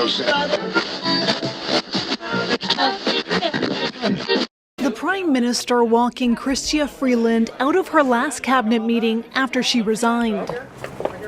The Prime Minister walking Chrystia Freeland out of her last cabinet meeting after she resigned.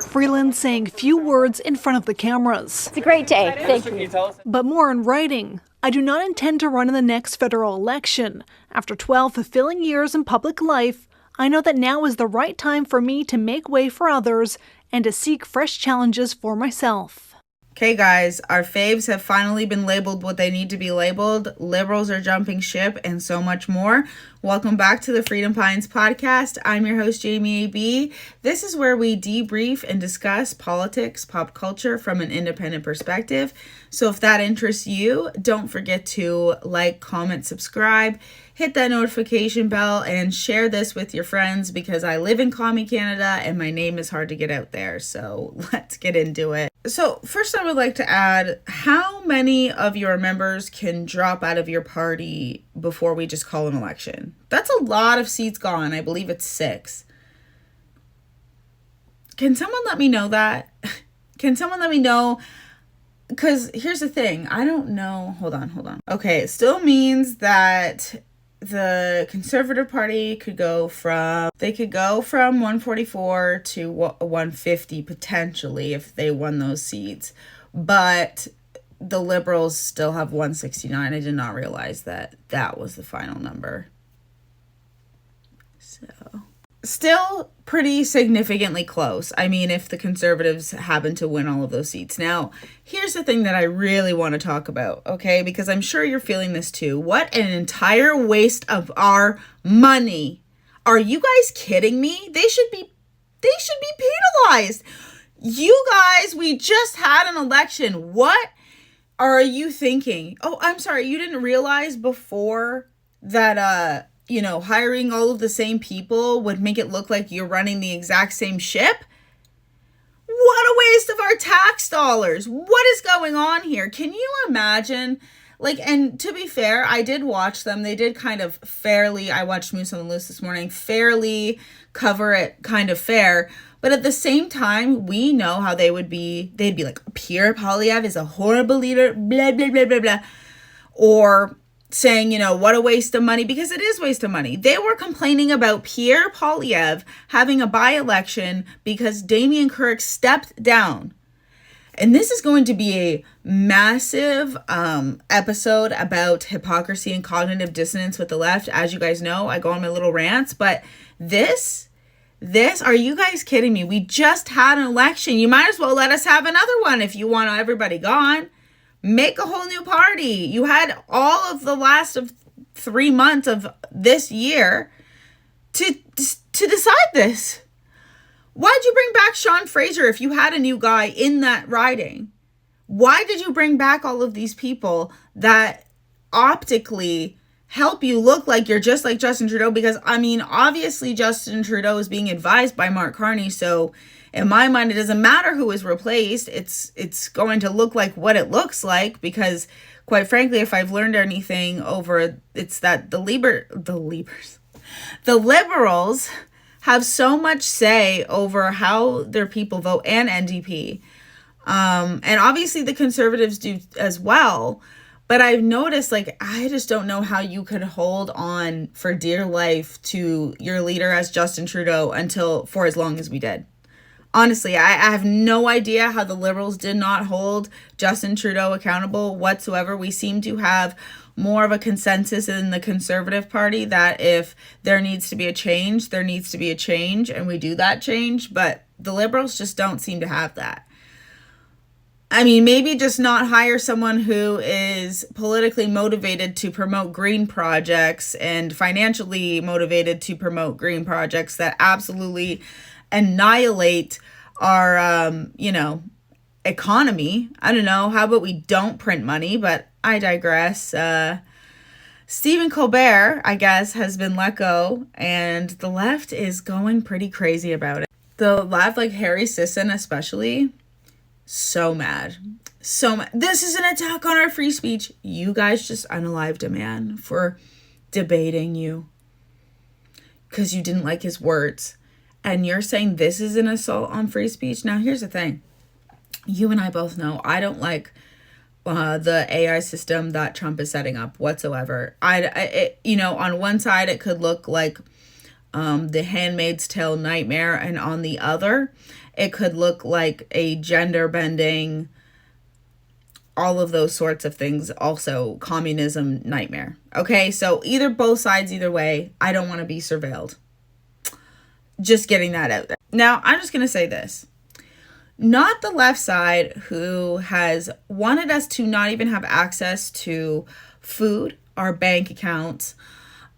Freeland saying few words in front of the cameras. It's a great day. Thank you. But more in writing. I do not intend to run in the next federal election. After 12 fulfilling years in public life, I know that now is the right time for me to make way for others and to seek fresh challenges for myself. Okay, guys, our faves have finally been labeled what they need to be labeled. Liberals are jumping ship and so much more. Welcome back to the Freedom Pines podcast. I'm your host, Jamie A.B. This is where we debrief and discuss politics, pop culture from an independent perspective. So if that interests you, don't forget to like, comment, subscribe, hit that notification bell, and share this with your friends because I live in Commie Canada and my name is hard to get out there. So let's get into it. So first I would like to add, how many of your members can drop out of your party before we just call an election? That's a lot of seats gone. I believe it's 6. Can someone let me know that? Can someone let me know? Because here's the thing. I don't know. Hold on. Okay, it still means that the Conservative Party could go from 144 to 150 potentially if they won those seats. But the Liberals still have 169. I did not realize that that was the final number. So, still pretty significantly close. I mean, if the Conservatives happen to win all of those seats. Now, here's the thing that I really want to talk about, okay? Because I'm sure you're feeling this too. What an entire waste of our money. Are you guys kidding me? They should be penalized. You guys, we just had an election. What are you thinking? Oh, I'm sorry. You didn't realize before that, hiring all of the same people would make it look like you're running the exact same ship? What a waste of our tax dollars. What is going on here? Can you imagine? And to be fair, I did watch them. They did kind of fairly, I watched Moose on the Loose this morning, fairly cover it kind of fair. But at the same time, we know how they'd be like, PierrePoilievre is a horrible leader, blah, blah, blah, blah, blah. Or saying, what a waste of money, because it is waste of money. They were complaining about PierrePoilievre having a by-election because Damien Kirk stepped down. And this is going to be a massive episode about hypocrisy and cognitive dissonance with the left. As you guys know, I go on my little rants, but this, are you guys kidding me? We just had an election. You might as well let us have another one if you want everybody gone. Make a whole new party. You had all of the last of 3 months of this year to decide this. Why'd you bring back Sean Fraser if you had a new guy in that riding? Why did you bring back all of these people that optically help you look like you're just like Justin Trudeau? Because, obviously Justin Trudeau is being advised by Mark-Carney, so in my mind, it doesn't matter who is replaced. It's going to look like what it looks like because, quite frankly, if I've learned anything it's that the Liberals have so much say over how their people vote, and NDP. And obviously the Conservatives do as well. But I've noticed, I just don't know how you could hold on for dear life to your leader as Justin Trudeau for as long as we did. Honestly, I have no idea how the Liberals did not hold Justin Trudeau accountable whatsoever. We seem to have more of a consensus in the Conservative Party that if there needs to be a change, there needs to be a change, and we do that change. But the Liberals just don't seem to have that. Maybe just not hire someone who is politically motivated to promote green projects and financially motivated to promote green projects that absolutely annihilate our, economy. I don't know. How about we don't print money? But I digress. Stephen Colbert, I guess, has been let go, and the left is going pretty crazy about it. The left, Harry Sisson especially, so mad. This is an attack on our free speech. You guys just unalived a man for debating you because you didn't like his words. And you're saying this is an assault on free speech? Now, here's the thing. You and I both know I don't like the AI system that Trump is setting up whatsoever. On one side, it could look like the Handmaid's Tale nightmare, and on the other, it could look like a gender bending, all of those sorts of things, also communism nightmare. Okay, so both sides, either way, I don't want to be surveilled. Just getting that out there. Now, I'm just going to say this. Not the left side, who has wanted us to not even have access to food, our bank accounts.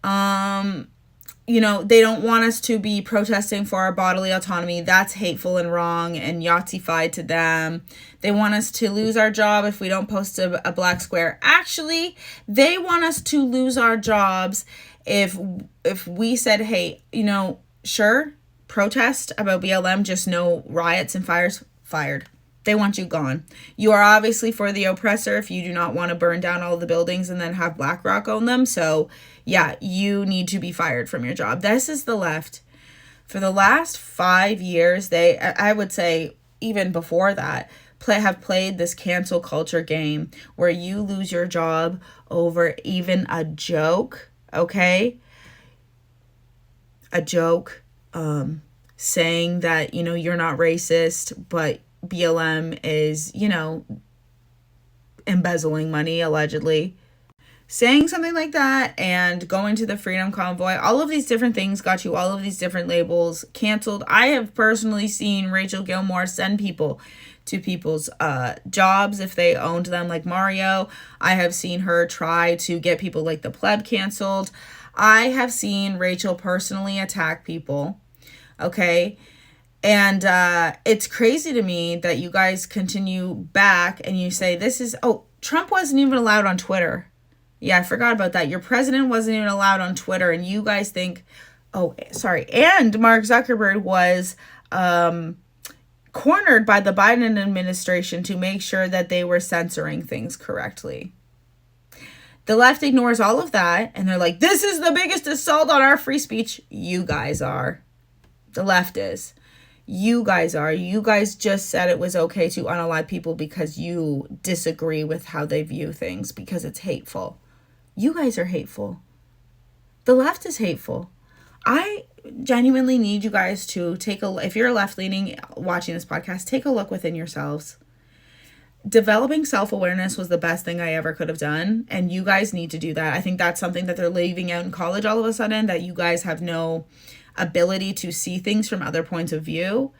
They don't want us to be protesting for our bodily autonomy. That's hateful and wrong and Yahtzee-fied to them. They want us to lose our job if we don't post a black square. Actually, they want us to lose our jobs if we said, hey, sure, protest about BLM, just no riots and fires. Fired. They want you gone. You are obviously for the oppressor if you do not want to burn down all of the buildings and then have BlackRock own them. So yeah, you need to be fired from your job. This is the left. For the last 5 years, I would say even before that, have played this cancel culture game where you lose your job over even a joke, okay? A joke, saying that, you're not racist, but BLM is, embezzling money, allegedly. Saying something like that and going to the Freedom Convoy, all of these different things got you all of these different labels canceled. I have personally seen Rachel Gilmore send people to people's jobs if they owned them, like Mario. I have seen her try to get people like the pleb canceled. I have seen Rachel personally attack people. Okay. And it's crazy to me that you guys continue back and you say Trump wasn't even allowed on Twitter. Yeah, I forgot about that. Your president wasn't even allowed on Twitter, and you guys think, and Mark Zuckerberg was cornered by the Biden administration to make sure that they were censoring things correctly. The left ignores all of that, and they're like, this is the biggest assault on our free speech. You guys are. The left is. You guys are. You guys just said it was okay to unalive people because you disagree with how they view things, because it's hateful. You guys are hateful. The left is hateful. I genuinely need you guys to if you're left-leaning watching this podcast, take a look within yourselves. Developing self-awareness was the best thing I ever could have done, and you guys need to do that. I think that's something that they're leaving out in college all of a sudden, that you guys have no ability to see things from other points of view.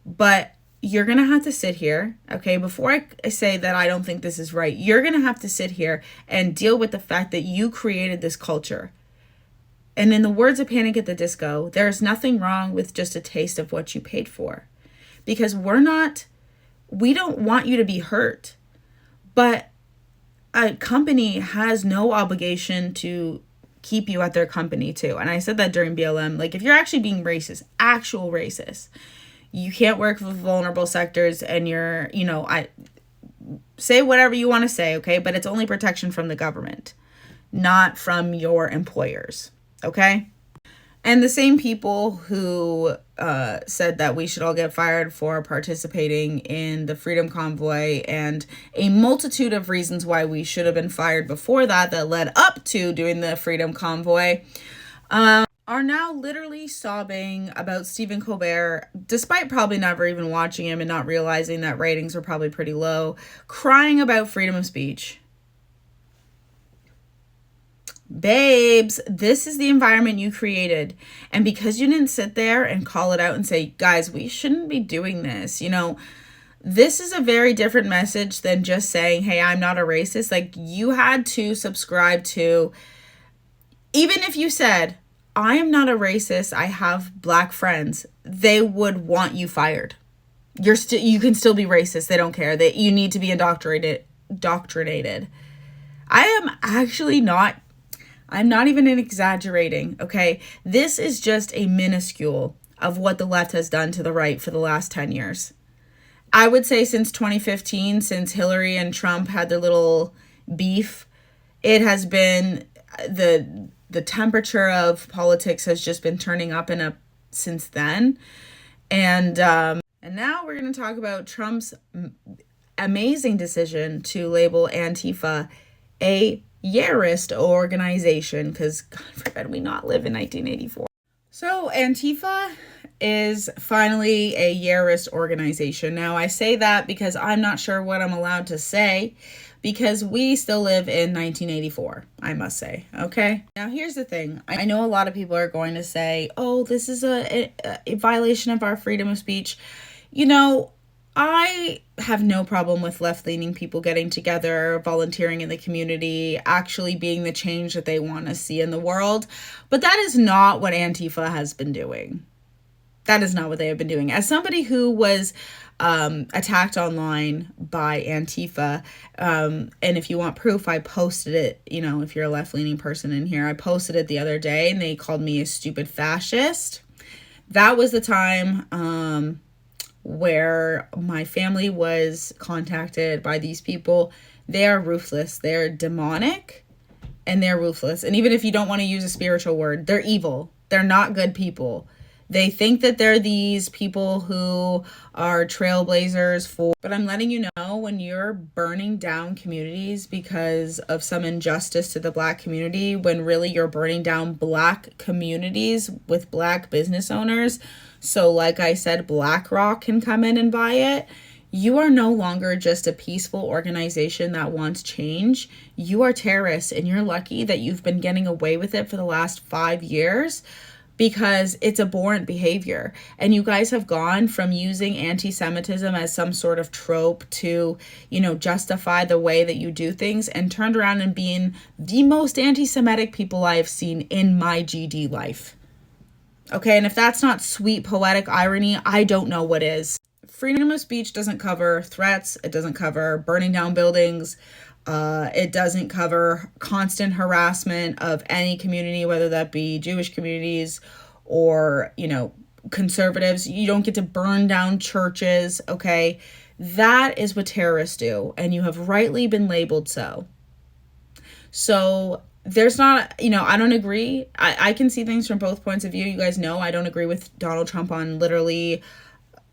But you're going to have to sit here, okay, before I say that I don't think this is right, you're going to have to sit here and deal with the fact that you created this culture. And in the words of Panic at the Disco, there's nothing wrong with just a taste of what you paid for. Because we don't want you to be hurt. But a company has no obligation to keep you at their company too. And I said that during BLM, like, if you're actually being racist, actual racist, you can't work with vulnerable sectors, and you're, I say whatever you want to say, okay? But it's only protection from the government, not from your employers, okay? And the same people who said that we should all get fired for participating in the Freedom Convoy, and a multitude of reasons why we should have been fired before that led up to doing the Freedom Convoy, are now literally sobbing about Stephen Colbert, despite probably never even watching him and not realizing that ratings were probably pretty low, crying about freedom of speech. Babes, this is the environment you created. And because you didn't sit there and call it out and say, guys, we shouldn't be doing this, this is a very different message than just saying, hey, I'm not a racist. Like, you had to subscribe to, even if you said, I am not a racist, I have black friends, they would want you fired. You can still be racist. They don't care. You need to be indoctrinated. I'm not even exaggerating, okay? This is just a minuscule of what the left has done to the right for the last 10 years. I would say since 2015, since Hillary and Trump had their little beef, it has been the temperature of politics has just been turning up and up since then. And now we're going to talk about Trump's amazing decision to label Antifa a Yarist organization, because God forbid we not live in 1984. So Antifa is finally a Yarist organization. Now I say that because I'm not sure what I'm allowed to say, because we still live in 1984, I must say, okay? Now here's the thing. I know a lot of people are going to say, oh, this is a violation of our freedom of speech. You know, I have no problem with left-leaning people getting together, volunteering in the community, actually being the change that they want to see in the world. But that is not what Antifa has been doing. That is not what they have been doing. As somebody who was attacked online by Antifa, and if you want proof, I posted it, you know, if you're a left-leaning person in here, I posted it the other day, and they called me a stupid fascist. That was the time where my family was contacted by these people. They are ruthless. They're demonic, and they're ruthless. And even if you don't want to use a spiritual word, they're evil. They're not good people. They think that they're these people who are trailblazers for, but I'm letting you know, when you're burning down communities because of some injustice to the Black community, when really you're burning down Black communities with Black business owners, so like I said, BlackRock can come in and buy it, you are no longer just a peaceful organization that wants change. You are terrorists, and you're lucky that you've been getting away with it for the last 5 years, because it's abhorrent behavior. And you guys have gone from using anti-Semitism as some sort of trope to, you know, justify the way that you do things, and turned around and being the most anti-Semitic people I have seen in my GD life. Okay, and if that's not sweet poetic irony, I don't know what is. Freedom of speech doesn't cover threats. It doesn't cover burning down buildings. It doesn't cover constant harassment of any community, whether that be Jewish communities or, you know, conservatives. You don't get to burn down churches, okay? That is what terrorists do, and you have rightly been labeled so. So there's not, you know, I don't agree. I can see things from both points of view. You guys know I don't agree with Donald Trump on literally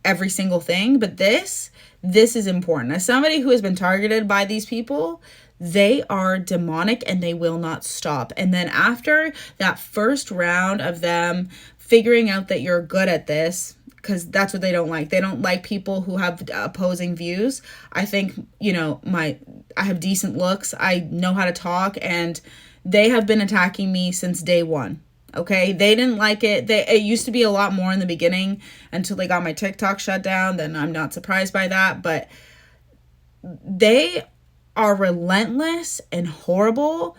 every single thing, but this is important. As somebody who has been targeted by these people, they are demonic and they will not stop. And then after that first round of them figuring out that you're good at this, because that's what they don't like. They don't like people who have opposing views. I think, you know, I have decent looks. I know how to talk, and they have been attacking me since day one. Okay, they didn't like it. It used to be a lot more in the beginning until they got my TikTok shut down. Then I'm not surprised by that. But they are relentless and horrible.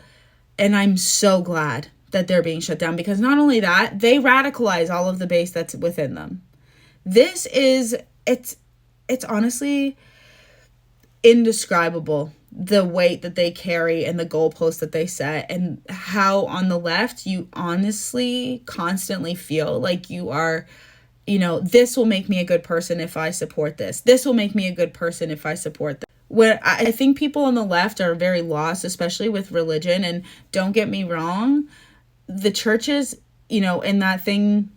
And I'm so glad that they're being shut down, because not only that, they radicalize all of the base that's within them. This is, it's honestly indescribable, the weight that they carry and the goalposts that they set, and how on the left you honestly constantly feel like you are, you know, this will make me a good person if I support this. This will make me a good person if I support that. Where I think people on the left are very lost, especially with religion. And don't get me wrong, the churches, you know, in that thing,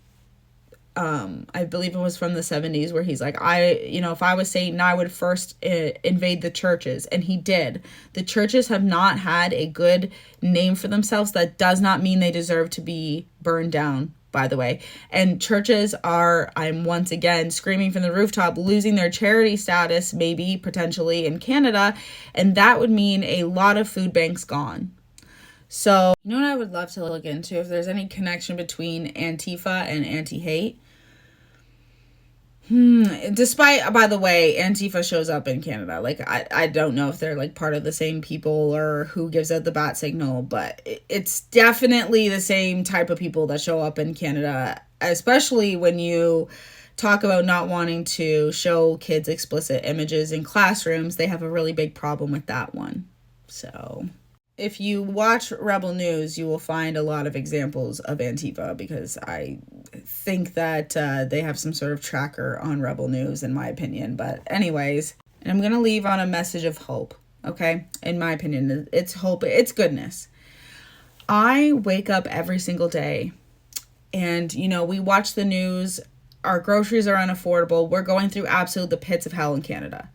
I believe it was from the 70s, where he's like, if I was Satan, I would first invade the churches. And he did. The churches have not had a good name for themselves. That does not mean they deserve to be burned down, by the way. And churches are, I'm once again screaming from the rooftop, losing their charity status, maybe potentially in Canada. And that would mean a lot of food banks gone. So, you know what I would love to look into? If there's any connection between Antifa and anti-hate. Despite, by the way, Antifa shows up in Canada. Like, I don't know if they're, like, part of the same people or who gives out the bat signal, but it's definitely the same type of people that show up in Canada, especially when you talk about not wanting to show kids explicit images in classrooms. They have a really big problem with that one. So if you watch Rebel News, you will find a lot of examples of Antifa, because I think that they have some sort of tracker on Rebel News, in my opinion. But anyways, I'm going to leave on a message of hope, okay? In my opinion, it's hope. It's goodness. I wake up every single day and, you know, we watch the news. Our groceries are unaffordable. We're going through absolute the pits of hell in Canada.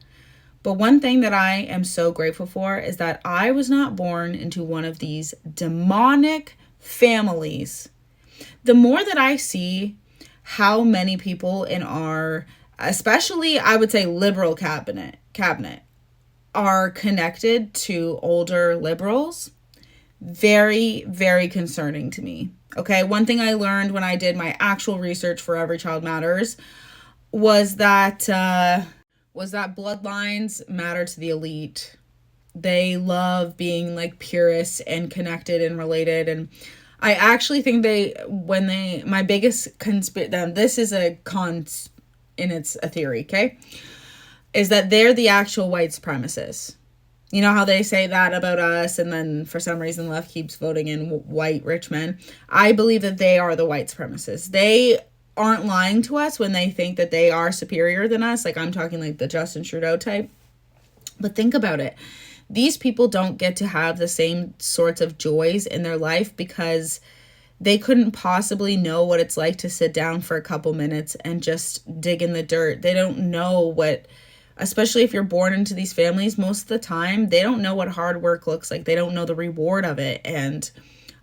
But one thing that I am so grateful for is that I was not born into one of these demonic families. The more that I see how many people in our, especially I would say liberal cabinet are connected to older liberals, very, very concerning to me. Okay, one thing I learned when I did my actual research for Every Child Matters was that bloodlines matter to the elite. They love being like purists and connected and related. And I actually think my biggest this is a it's a theory, okay, is that they're the actual white supremacists. You know how they say that about us, and then for some reason left keeps voting in white rich men? I believe that they are the white supremacists. They aren't lying to us when they think that they are superior than us. Like, I'm talking like the Justin Trudeau type. But think about it. These people don't get to have the same sorts of joys in their life because they couldn't possibly know what it's like to sit down for a couple minutes and just dig in the dirt. They don't know what, especially if you're born into these families, most of the time, they don't know what hard work looks like. They don't know the reward of it. And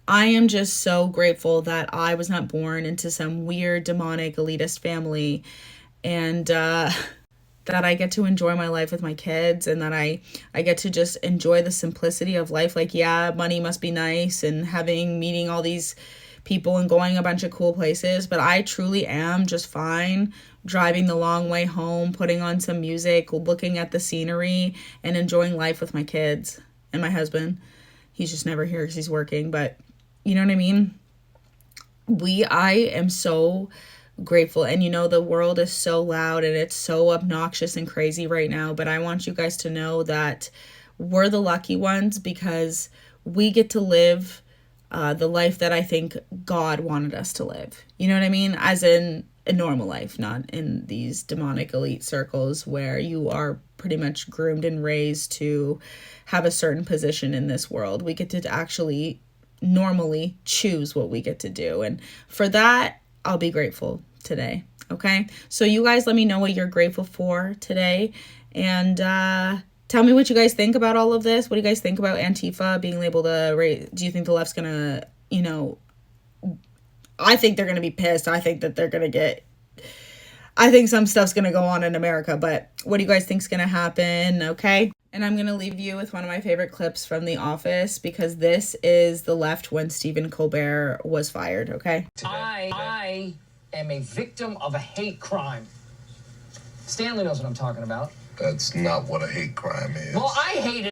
I am just so grateful that I was not born into some weird, demonic, elitist family, and that I get to enjoy my life with my kids, and that I get to just enjoy the simplicity of life. Like, yeah, money must be nice and meeting all these people and going a bunch of cool places, but I truly am just fine driving the long way home, putting on some music, looking at the scenery, and enjoying life with my kids and my husband. He's just never here because he's working, but you know what I mean? I am so grateful. And you know, the world is so loud and it's so obnoxious and crazy right now, but I want you guys to know that we're the lucky ones because we get to live the life that I think God wanted us to live. You know what I mean? As in a normal life, not in these demonic elite circles where you are pretty much groomed and raised to have a certain position in this world. We get to actually normally choose what we get to do. And for that, I'll be grateful today. Okay? So you guys let me know what you're grateful for today. And tell me what you guys think about all of this. What do you guys think about Antifa being able to raise? Do you think the left's going to, I think they're going to be pissed. I think that they're going to I think some stuff's going to go on in America, but what do you guys think is going to happen? Okay. And I'm going to leave you with one of my favorite clips from The Office because this is the left when Stephen Colbert was fired. Okay. I am a victim of a hate crime. Stanley knows what I'm talking about. That's not what a hate crime is. Well, I hate it.